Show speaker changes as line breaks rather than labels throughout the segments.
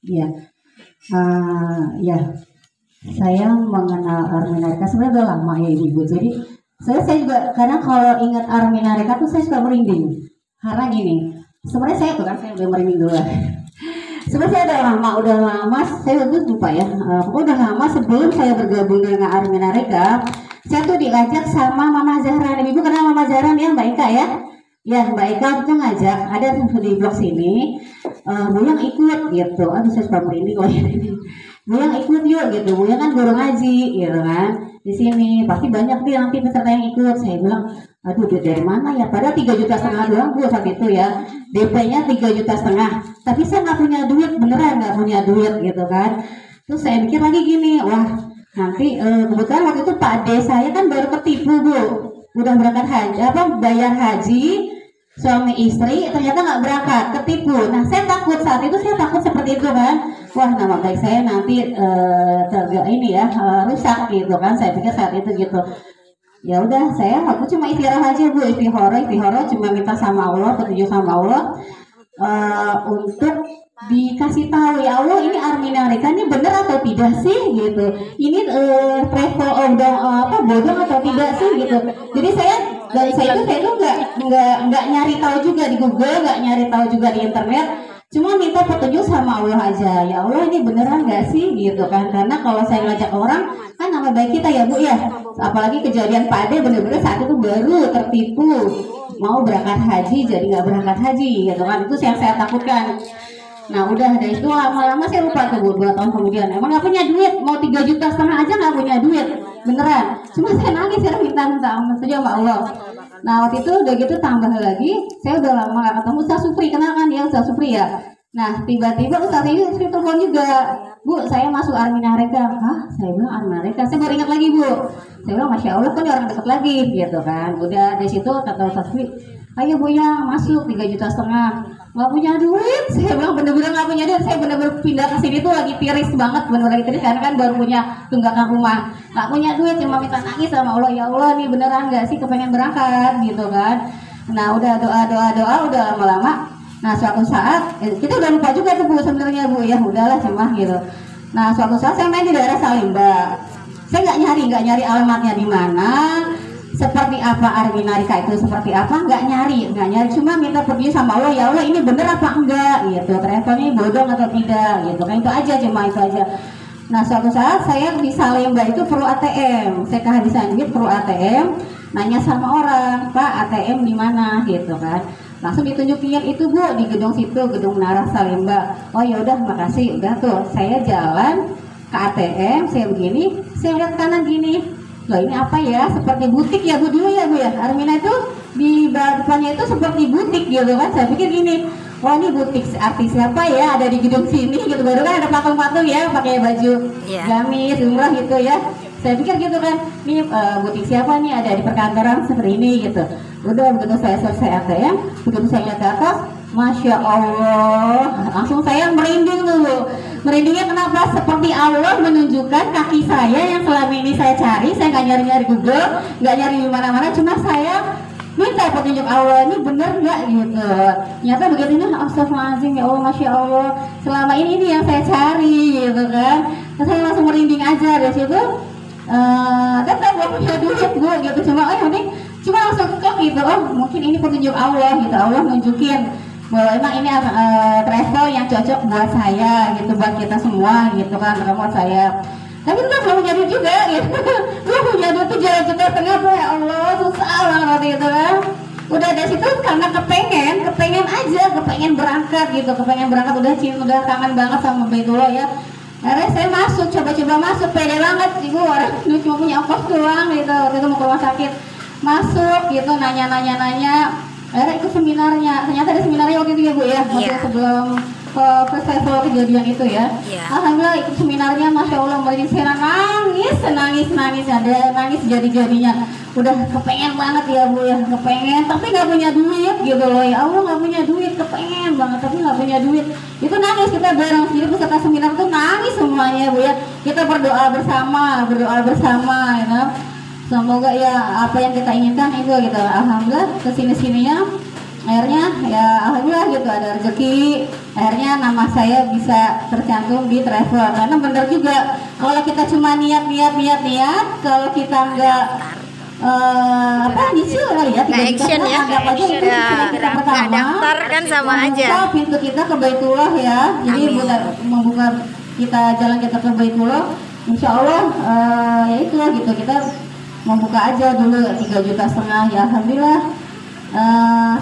Iya, ya, saya mengenal Arminarika sebenarnya udah lama ya Ibu. Jadi saya juga karena kalau ingat Arminarika tuh saya suka merinding. Karena gini, sebenarnya saya tuh kan saya udah merinding dulu. Sebenarnya saya udah lama, saya lupa ya. Udah lama sebelum saya bergabung dengan Arminarika, saya tuh diajak sama Mama Zahra. Ibu kenal Mama Zahra ya, Mbak Ika ya? Ya, Mbak Ika itu ngajak, ada di blog sini, Bu yang ikut gitu. Aduh, saya suka merinding kalau ini. Bu yang ikut yuk gitu. Bu yang kan guru ngaji gitu kan. Di sini pasti banyak nih nanti peserta yang ikut. Saya bilang, aduh duit dari mana ya? Padahal 3,5 juta doang Bu saat itu ya. DP-nya 3,5 juta. Tapi saya nggak punya duit, beneran nggak punya duit gitu kan. Terus saya mikir lagi gini, wah nanti kebetulan waktu itu Pak D saya kan baru ketipu Bu, udah berangkat haji, bayar haji, suami istri ternyata nggak berangkat, ketipu. Nah saya takut saat itu, saya takut seperti itu kan, wah nama baik saya nanti rusak gitu kan. Saya pikir saat itu gitu. Ya udah, aku cuma istirahat aja Bu, istihoroh cuma minta sama Allah, petunjuk sama Allah, untuk dikasih tahu ya Allah ini Arminarika ini bener atau tidak sih gitu, ini travel bodong atau tidak sih gitu. Jadi saya itu nggak nyari tahu juga di Google, nggak nyari tahu juga di internet, cuma minta petunjuk sama Allah aja. Ya Allah ini beneran nggak sih gitu kan, karena kalau saya ngajak orang kan nama baik kita ya Bu ya, apalagi kejadian Pak Ade bener-bener saat itu baru tertipu mau berangkat haji jadi nggak berangkat haji gitu kan, itu yang saya takutkan. Nah udah dari itu lama-lama saya lupa tuh Bu, 2 tahun kemudian emang nggak punya duit, mau 3,5 juta aja nggak punya duit beneran, cuma saya nangis, saya minta ampun saja sama Allah. Nah waktu itu udah gitu tambah lagi, saya udah lama nggak ketemu Ustaz Supri, kenal kan ya Ustaz Supri ya. Nah tiba-tiba Ustaz ini telepon juga, Bu saya masuk Arminarika. Hah, saya bilang Arminarika, saya baru ingat lagi Bu, saya bilang Masya Allah kan orang dekat lagi gitu kan. Udah dari situ kata Ustaz Supri, ayo Bu ya masuk 3,5 juta. Nggak punya duit, saya bilang bener-bener nggak punya duit. Saya bener-bener pindah ke sini tuh lagi tiris banget, bener-bener lagi tiris karena kan baru punya tunggakan rumah, nggak punya duit, cuma minta nangis sama Allah, ya Allah nih beneran nggak sih kepengen berangkat gitu kan. Nah udah doa udah lama-lama. Nah suatu saat kita udah lupa juga tuh Bu sebenarnya Bu ya, udahlah cuma gitu. Nah suatu saat saya main di daerah Salimba, saya nggak nyari alamatnya di mana, seperti apa Arminarika itu seperti apa, nggak nyari, cuma minta pergi sama Allah, ya Allah ini bener apa enggak gitu, travelnya bodong atau tidak gitu kan, itu aja, cuma itu aja. Nah suatu saat saya di Salemba itu perlu ATM, saya kehabisan duit perlu ATM, nanya sama orang, Pak ATM di mana gitu kan, langsung ditunjukin itu Bu di gedung situ, gedung Menara Salemba. Oh ya udah makasih, udah tuh saya jalan ke ATM, saya begini, saya lihat kanan gini, loh ini apa ya, seperti butik ya Bu dulu ya Bu ya, Armina itu di depannya itu seperti butik gitu kan. Saya pikir gini, wah ini butik artis siapa ya ada di gedung sini gitu, baru kan ada patung-patung ya pakai baju gamis umrah gitu ya. Saya pikir gitu kan, ini butik siapa nih ada di perkantoran seperti ini gitu. Udah begitu saya selesai ATM, begitu saya lihat ke atas, Masya Allah, langsung saya merinding dulu. Merindingnya kenapa? Seperti Allah menunjukkan kaki saya yang selama ini saya cari. Saya nggak nyari-nyari Google, nggak nyari di mana-mana, cuma saya minta petunjuk Allah, ini bener nggak gitu. Ternyata begitu, astagfirullahaladzim, ya Allah, Masya Allah, selama ini yang saya cari gitu kan. Terus saya langsung merinding aja dari situ. Tetap gak punya duit Bu gitu, cuma langsung kekeh gitu, oh mungkin ini petunjuk Allah gitu, Allah nunjukin bahwa emang ini travel yang cocok buat saya gitu, buat kita semua gitu kan, buat saya. Tapi itu belum punya duit juga gitu, belum punya duit tuh juta-juta tuh, ya Allah susah banget gitu kan. Udah dari situ karena kepengen berangkat gitu, udah kangen banget sama Baitullah ya. Akhirnya saya masuk, coba-coba masuk, pede banget ibu, orang cuma punya ongkos doang gitu, waktu itu mau ke rumah sakit, masuk gitu, nanya, akhirnya ikut seminarnya. Ternyata ada seminarnya waktu itu ya Bu ya, waktu sebelum festival kejadian itu ya. Alhamdulillah ikut seminarnya, Masya Allah, merinding, saya nangis, ada nangis jadi-jadinya. Udah kepengen banget ya Bu ya, kepengen, tapi nggak punya duit gitu loh, ya Allah nggak punya duit, kepengen banget tapi nggak punya duit. Itu nangis, kita bareng sendiri peserta seminar tuh nangis semuanya Bu ya. Kita berdoa bersama ya. Semoga ya apa yang kita inginkan itu gitu. Alhamdulillah kesini-sininya akhirnya ya alhamdulillah gitu ada rezeki, akhirnya nama saya bisa tercantum di travel. Karena bener juga kalau kita cuma niat, kalau kita nggak nyicil kali ya,
nggak action ya,
anggap aja itu kita pertama
daftar kan sama aja.
Pintu kita ke Baitullah ya, jadi membuka kita jalan kita ke Baitullah, insya Allah ya itu gitu, kita membuka aja dulu 3,5 juta ya alhamdulillah.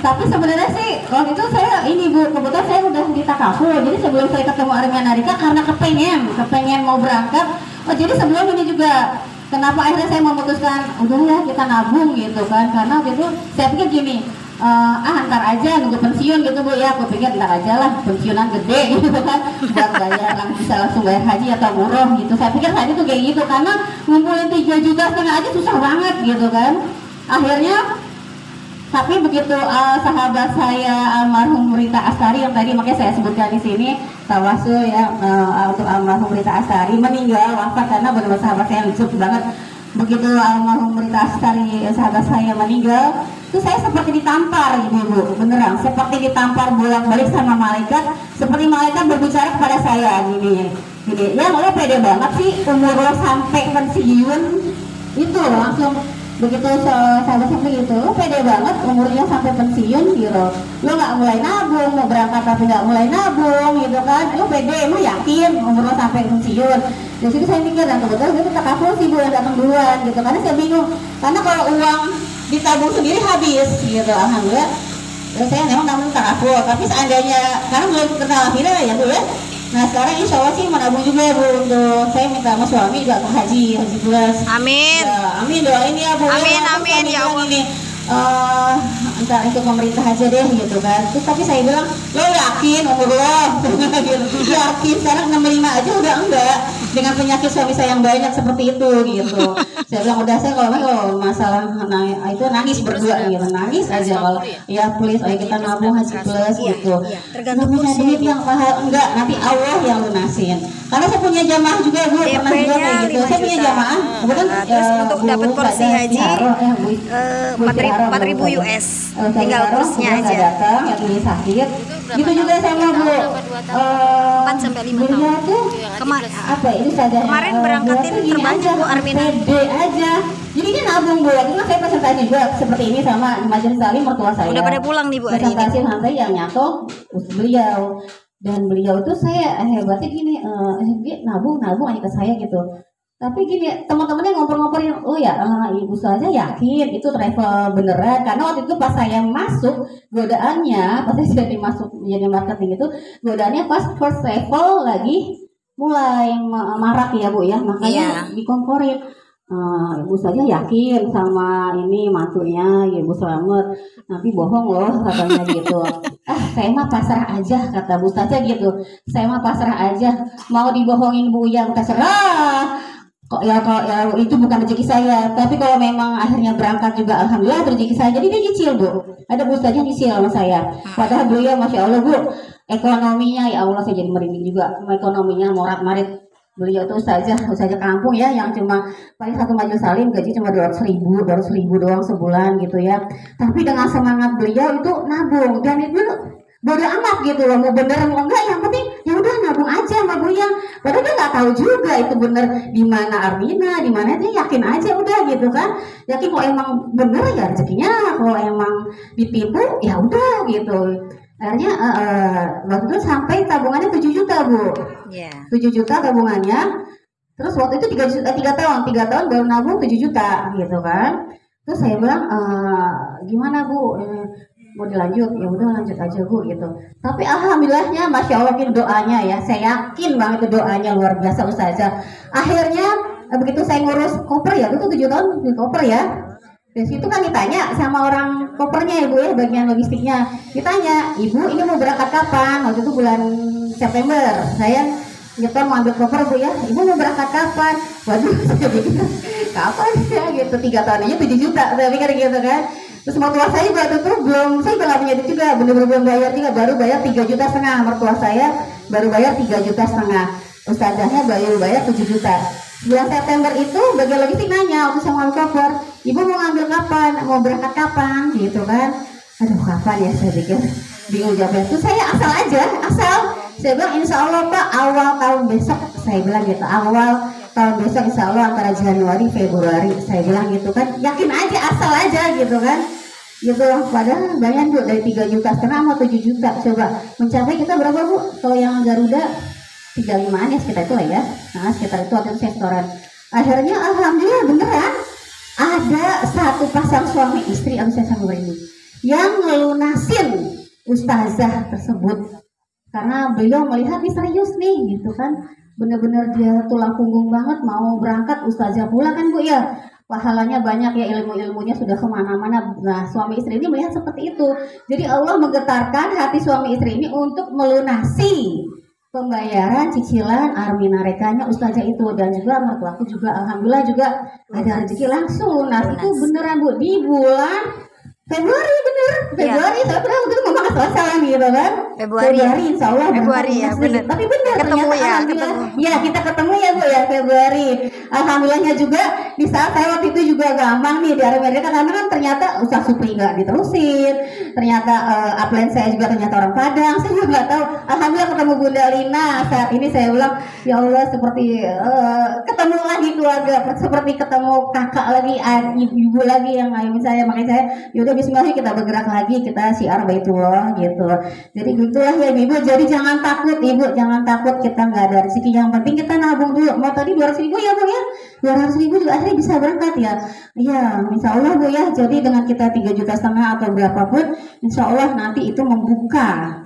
Tapi sebenarnya sih waktu itu saya ini Bu, kebetulan saya udah di takaful, jadi sebelum saya ketemu Armina Rika karena kepengen mau berangkat, jadi sebelum ini juga kenapa akhirnya saya memutuskan udah ya kita nabung gitu kan, karena gitu saya pikir gini, ntar aja nunggu pensiun gitu Bu ya, aku pikir ntar aja lah pensiunan gede gitu kan, buat bayar bisa langsung bayar haji atau umroh gitu. Saya pikir tadi tuh kayak gitu, karena ngumpulin 3,5 juta aja susah banget gitu kan. Akhirnya tapi begitu sahabat saya almarhum Rita Astari yang tadi makanya saya sebutkan di sini tawasul ya, untuk almarhum Rita Astari meninggal wafat karena benar sahabat saya lucu banget. Begitu almarhum Rita Astari sahabat saya meninggal, itu saya seperti ditampar ibu, beneran seperti ditampar bolak-balik sama malaikat, seperti malaikat berbicara kepada saya gini ya lo pede banget sih umur lo sampai pensiun itu langsung begitu sahabat saya gitu, lo pede banget umurnya sampai pensiun gitu, lo nggak mulai nabung, mau berangkat tapi nggak mulai nabung gitu kan, lo pede, lo yakin umur lo sampai pensiun. Di situ saya mikir, dan kebetulan itu takaful sih Bu yang datang duluan gitu, karena saya bingung, karena kalau uang ditabung sendiri habis gitu, alhamdulillah. Terus saya memang nabung takaful, tapi seandainya karena belum kenal akhirnya ya Bu ya. Nah sekarang insya Allah sih menabung juga ya Bu, untuk saya minta sama suami juga untuk haji plus.
Amin.
Ya, amin doain ya Bu.
Amin ya Allah.
Ini, entar ikut pemerintah aja deh gitu kan. Terus tapi saya bilang lo yakin umur lo gitu. Yakin sekarang 65 aja udah enggak, dengan penyakit suami saya yang banyak seperti itu gitu. Saya bilang udah, saya kalau masalah itu nangis berdua gitu, nangis aja kalau ya please ayo kita nabung haji plus gitu. Tergantung punya duit yang mahal enggak, nanti Allah yang lunasin. Karena saya punya jamaah juga Bu, pernah juga kayak gitu. Saya punya jamaah, kemudian
terus untuk dapat porsi haji 4.000 US, tinggal kursnya aja.
Datang, yang ini sakit. Gitu juga sama Bu.
4 sampai 5 tahun. Kemarin berangkatin terbanyak Bu Armina.
Pede aja. Jadi dia nabung Bu. Itu kan saya presentasi juga seperti ini sama Majelis Salim mertua saya.
Udah pada pulang nih Bu hari ini.
Presentasi santai yang nyato beliau. Dan beliau itu saya hebatnya gini, dia nabung aja ke saya gitu. Tapi gini, teman-temannya ngompor-ngomporin, oh ya ibu saja yakin itu travel beneran, karena waktu itu pas saya masuk godaannya, pas saya jadi masuk menjadi marketing itu godaannya pas first travel lagi mulai marak ya Bu ya, makanya dikomporin. Ibu saja yakin sama ini mantunya, Ibu Slamet, nanti bohong loh katanya gitu. Saya mah pasrah aja kata Bu saja gitu. Saya mah pasrah aja, mau dibohongin Bu yang terserah. Kok ya itu bukan rezeki saya, tapi kalau memang akhirnya berangkat juga alhamdulillah rezeki saya. Jadi dia nyicil Bu, ada Bu saja nyicil sama saya. Padahal beliau masya Allah Bu, ekonominya ya Allah saya jadi merinding juga, ekonominya morat marit. Beliau tuh saja kampung ya, yang cuma paling satu majelis salim gaji cuma 200.000 doang sebulan gitu ya. Tapi dengan semangat beliau itu nabung, dan itu bodo amat gitu loh, mau bener mau enggak, yang penting ya udah nabung aja sama beliau. Padahal dia nggak tahu juga itu bener di mana Armina, di mana, dia yakin aja udah gitu kan. Yakin kalau emang bener ya rezekinya, kalau emang ditipu ya udah gitu. Akhirnya waktu itu sampai tabungannya 7 juta Bu. 7 juta tabungannya. Terus waktu itu 3 tahun baru nabung 7 juta gitu kan. Terus saya bilang gimana Bu, mau dilanjut? Ya udah lanjut aja Bu gitu. Tapi alhamdulillahnya masya Allah doanya ya, saya yakin banget doanya luar biasa Ustazah. Akhirnya begitu saya ngurus koper ya, itu 7 tahun di koper ya. Dari situ kan ditanya sama orang kopernya Ibu ya, bagian logistiknya. Ditanya, Ibu ini mau berangkat kapan? Waktu itu bulan September. Saya nyetor mau ambil koper Bu ya. Ibu mau berangkat kapan? Waduh, saya pikir kapan ya gitu. 3 tahun aja 7 juta. Saya pikir gitu kan. Terus mertua saya waktu itu belum, saya juga punya duit juga, bener-bener belum bayar juga, baru bayar 3,5 juta. Mertua saya baru bayar 3,5 juta. Ustazahnya baru bayar 7 juta. Bulan September itu bagian logistik nanya waktu saya ngambil koper, Ibu mau ngambil kapan, mau berangkat kapan gitu kan. Aduh kapan ya, saya pikir bingung jawabnya. Terus saya asal aja, saya bilang insya Allah Pak awal tahun besok, saya bilang gitu, awal tahun besok insya Allah antara Januari Februari, saya bilang gitu kan, yakin aja, asal aja gitu kan, gitu. Padahal banyak Bu, dari 3 juta setengah sama 7 juta, coba mencapai kita berapa Bu? Kalau yang Garuda 35an ya sekitar itu lah ya, nah sekitar itu waktu itu saya setoran. Akhirnya alhamdulillah beneran ada satu pasang suami istri, saya sama ini yang ngelunasin ustazah tersebut karena beliau melihat ini serius nih gitu kan, bener-bener dia tulang punggung banget mau berangkat, ustazah pula kan Bu ya, pahalanya banyak ya, ilmu-ilmunya sudah kemana-mana. Nah suami istri ini melihat seperti itu, jadi Allah menggetarkan hati suami istri ini untuk melunasi pembayaran cicilan armina rekanya ustazah itu, dan juga mertuaku juga alhamdulillah juga ada rezeki langsung. Nah itu beneran Bu di bulan Februari, bener Februari, saya pernah waktu itu ngomong asal-asalan gitu kan, Februari insya Allah
Februari ya bener,
tapi bener
ketemu
ternyata
ya,
alhamdulillah ya kita ketemu ya Bu ya Februari. Alhamdulillahnya juga di saat saya waktu itu juga gampang nih di Amerika karena kan ternyata Ustaz Supri nggak diterusin, ternyata upline saya juga ternyata orang Padang, saya juga nggak tahu. Alhamdulillah ketemu Bunda Lina, saat ini saya bilang ya Allah seperti ketemu lagi keluarga, seperti ketemu kakak lagi, ibu lagi yang ngayomin saya, makanya saya yaudah bismillah kita bergerak lagi, kita syiar Baitullah gitu. Jadi gitulah ya Ibu, jadi jangan takut Ibu, jangan takut kita nggak ada rezeki, yang penting kita nabung dulu. Mau tadi 200.000 ya Bu ya, 200.000 juga akhirnya bisa berangkat ya. Iya insya Allah Bu ya, jadi dengan kita 3,5 juta atau berapapun insya Allah nanti itu membuka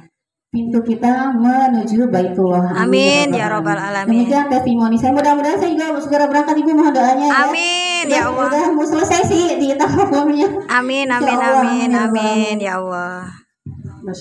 pintu kita menuju Baitullah.
Amin ya Rabbal Alamin.
Demikian testimoni saya, mudah-mudahan saya juga segera berangkat Ibu, mohon doanya ya.
Amin ya Allah.
Udah mau selesai sih di tahapnya.
Amin amin amin amin ya Allah.
Masya Allah.